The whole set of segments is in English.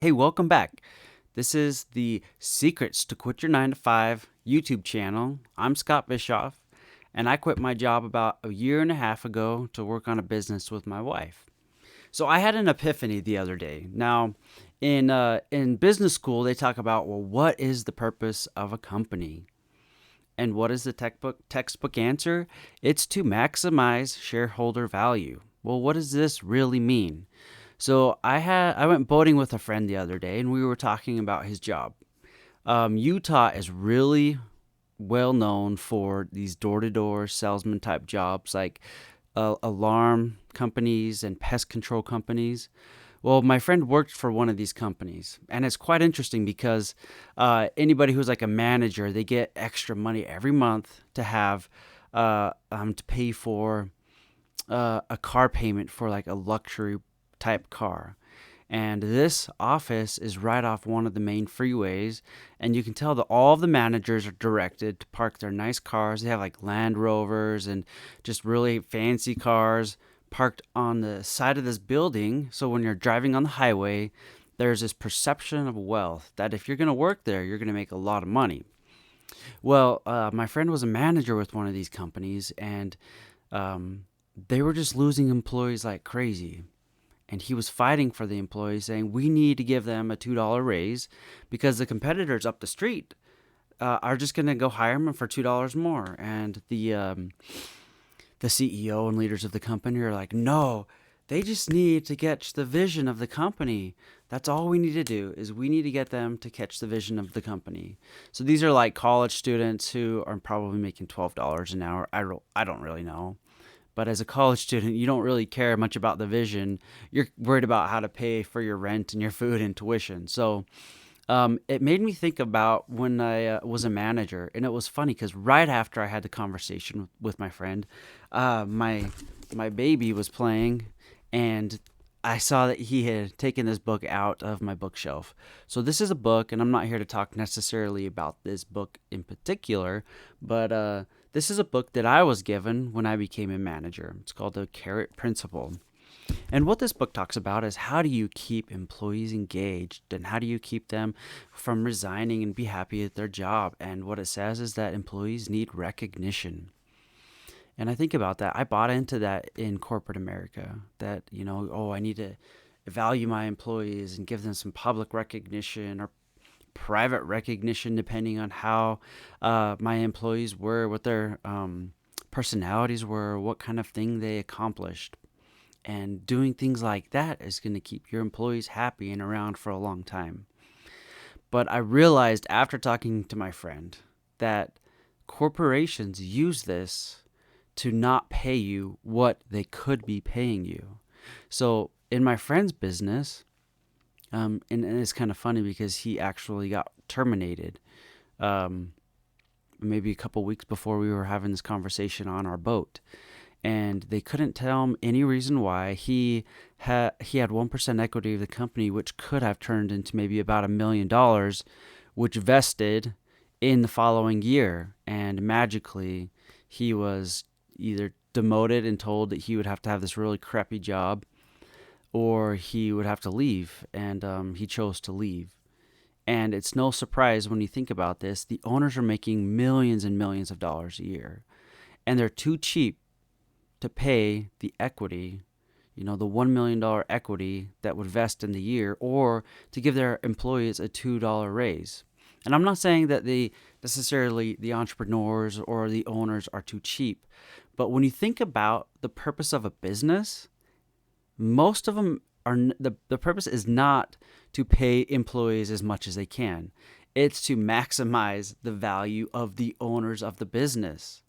Hey, welcome back. This is the Secrets to Quit Your 9 to 5 YouTube channel. I'm Scott Bischoff, and I quit my job about a year and a half ago to work on a business with my wife. So I had an epiphany the other day. Now, in business school, they talk about, well, what is the purpose of a company? And what is the textbook answer? It's to maximize shareholder value. Well, what does this really mean? So I went boating with a friend the other day, and we were talking about his job. Utah is really well known for these door-to-door salesman type jobs, like alarm companies and pest control companies. Well, my friend worked for one of these companies, and it's quite interesting because anybody who's like a manager, they get extra money every month to have to pay for a car payment for like a luxury type car. And this office is right off one of the main freeways, and you can tell that all of the managers are directed to park their nice cars. They have like Land Rovers and just really fancy cars parked on the side of this building. So when you're driving on the highway, there's this perception of wealth that if you're going to work there, you're going to make a lot of money. Well, my friend was a manager with one of these companies, and they were just losing employees like crazy. And he was fighting for the employees, saying, we need to give them a $2 raise because the competitors up the street are just going to go hire them for $2 more. And the CEO and leaders of the company are like, no, they just need to catch the vision of the company. That's all we need to do is we need to get them to catch the vision of the company. So these are like college students who are probably making $12 an hour. I don't really know. But as a college student, you don't really care much about the vision. You're worried about how to pay for your rent and your food and tuition. So it made me think about when I was a manager. And it was funny because right after I had the conversation with my friend, my baby was playing, and I saw that he had taken this book out of my bookshelf. So this is a book, and I'm not here to talk necessarily about this book in particular, but this is a book that I was given when I became a manager. It's called The Carrot Principle. And what this book talks about is how do you keep employees engaged and how do you keep them from resigning and be happy at their job. And what it says is that employees need recognition. And I think about that. I bought into that in corporate America that, oh, I need to value my employees and give them some public recognition or private recognition, depending on how my employees were, what their personalities were, what kind of thing they accomplished. And doing things like that is going to keep your employees happy and around for a long time. But I realized after talking to my friend that corporations use this to not pay you what they could be paying you. So in my friend's business, and it's kind of funny because he actually got terminated maybe a couple weeks before we were having this conversation on our boat. And they couldn't tell him any reason why. He had 1% equity of the company, which could have turned into maybe about $1 million, which vested in the following year. And magically, he was either demoted and told that he would have to have this really crappy job, or he would have to leave. And he chose to leave. And it's no surprise when you think about this, the owners are making millions and millions of dollars a year. And they're too cheap to pay the equity, the $1 million equity that would vest in the year, or to give their employees a $2 raise. And I'm not saying that the entrepreneurs or the owners are too cheap, but when you think about the purpose of a business, most of them are the purpose is not to pay employees as much as they can. It's to maximize the value of the owners of the business.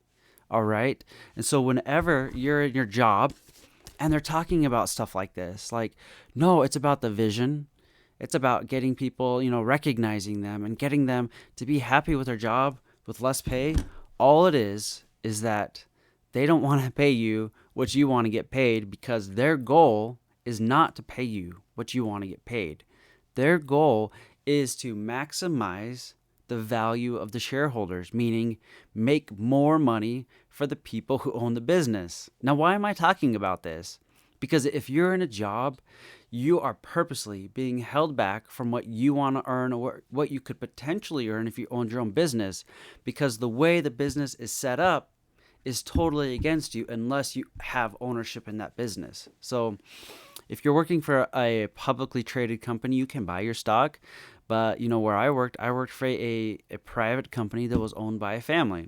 All right. And so whenever you're in your job and they're talking about stuff like this, like, no, it's about the vision. It's about getting people, recognizing them and getting them to be happy with their job with less pay. All it is that they don't want to pay you what you want to get paid, because their goal is not to pay you what you want to get paid. Their goal is to maximize the value of the shareholders, meaning make more money for the people who own the business. Now, why am I talking about this? Because if you're in a job, you are purposely being held back from what you want to earn or what you could potentially earn if you owned your own business, because the way the business is set up is totally against you unless you have ownership in that business. So if you're working for a publicly traded company, you can buy your stock. But where I worked for a private company that was owned by a family.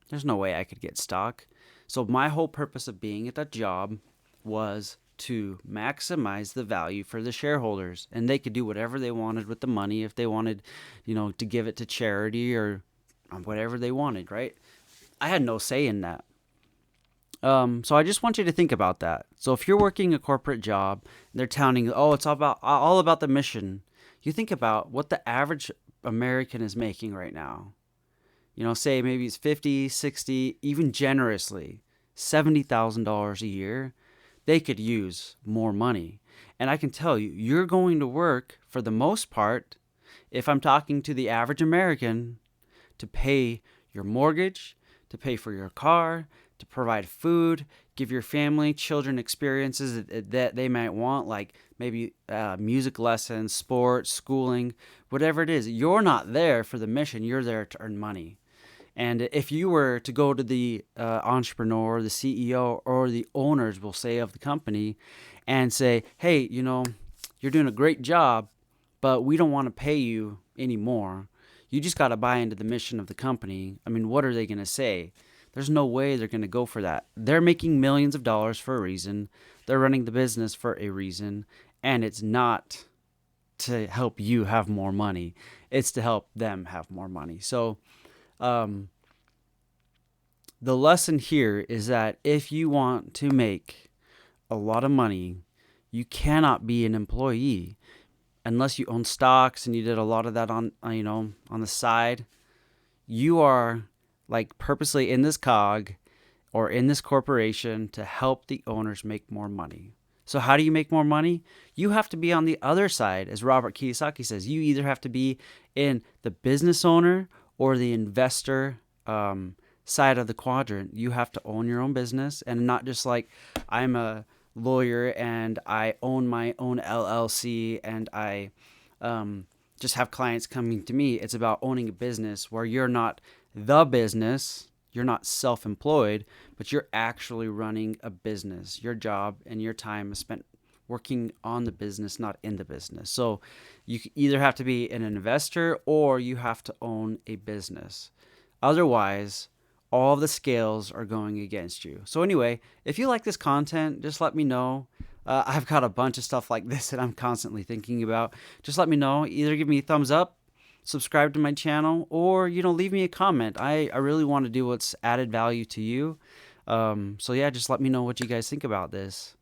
There's no way I could get stock. So my whole purpose of being at that job was to maximize the value for the shareholders, and they could do whatever they wanted with the money. If they wanted, to give it to charity or whatever they wanted, right? I had no say in that. So I just want you to think about that. So if you're working a corporate job, they're touting, oh, it's all about the mission. You think about what the average American is making right now. Say maybe it's 50, 60, even generously, $70,000 a year. They could use more money. And I can tell you, you're going to work for the most part, if I'm talking to the average American, to pay your mortgage, to pay for your car, to provide food, give your family, children experiences that they might want, like maybe music lessons, sports, schooling, whatever it is. You're not there for the mission. You're there to earn money. And if you were to go to the entrepreneur, the CEO, or the owners, we'll say, of the company and say, hey, you're doing a great job, but we don't want to pay you anymore. You just got to buy into the mission of the company. I mean, what are they going to say? There's no way they're going to go for that. They're making millions of dollars for a reason. They're running the business for a reason. And it's not to help you have more money. It's to help them have more money. So the lesson here is that if you want to make a lot of money, you cannot be an employee unless you own stocks and you did a lot of that on the side. You are like purposely in this cog or in this corporation to help the owners make more money. So how do you make more money? You have to be on the other side. As Robert Kiyosaki says, you either have to be in the business owner or the investor side of the quadrant. You have to own your own business, and not just like, I'm a lawyer and I own my own LLC and I just have clients coming to me. It's about owning a business where you're not the business, you're not self-employed, but you're actually running a business. Your job and your time is spent working on the business, not in the business. So you either have to be an investor or you have to own a business. Otherwise, all the scales are going against you. So anyway, if you like this content, just let me know. I've got a bunch of stuff like this that I'm constantly thinking about. Just let me know. Either give me a thumbs up, subscribe to my channel, or leave me a comment. I really want to do what's added value to you. So yeah, just let me know what you guys think about this.